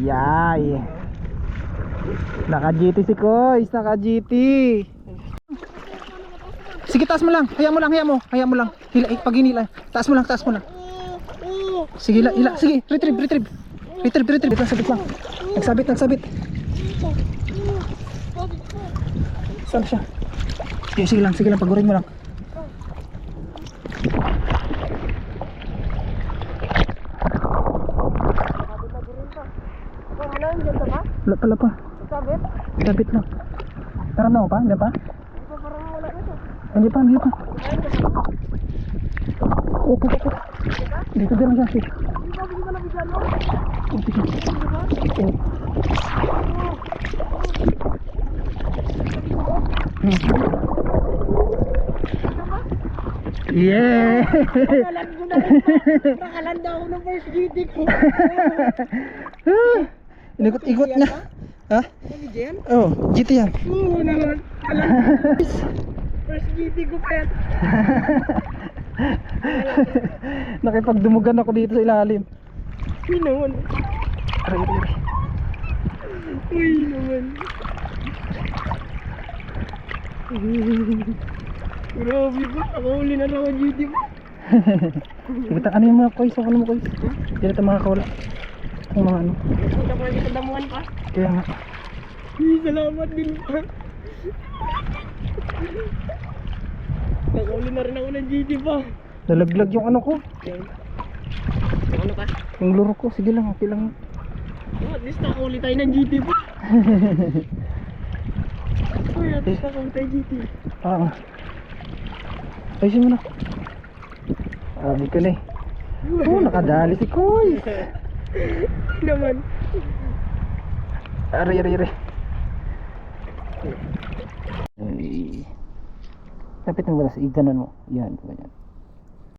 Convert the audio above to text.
Yay. Naka-GT si Kois, naka-GT. Sige, taas mo lang. Hayaan mo lang. Hila, pag hinila. Taas mo lang. Sige, hila. Sige, retrieve. Nagsabit lang. Nagsabit. Saan siya? Sige lang. Pagurin mo lang. Wala pa. Sabit lang. Tara na pa? Hindi pa? Hindi pa. Opo. Dito lang siya. Yeah! Nakalanda ako ng first GT ko. Ikot na. Ha? Oh, GT yan. Oo naman. First GT ko pa yan. Nakipagdumugan ako dito sa ilalim. Uy naman. Uy naman. Grabe ba? Nakahuli na lang ang GT mo. Kita, ano yung mga Kois? Ano mo Kois? Hindi na ito makakawala. Yung mga ano. Punta mo sa damuhan pa. Kaya nga. Uy, salamat din pa. Nakahuli na rin ako ng GT pa. Nalaglag yung ano ko. Yung ano ka? Yung luro ko. Sige lang, okay lang. Oh, at least nakahuli tayo ng GT pa. Uy, at least nakahuli tayo GT. Ayusin mo na. Sabi ko na eh. Oh, nakadali si Kois. Naman. Ari. Ay. Lapit mo ba sa iganan mo? Yan, ganyan.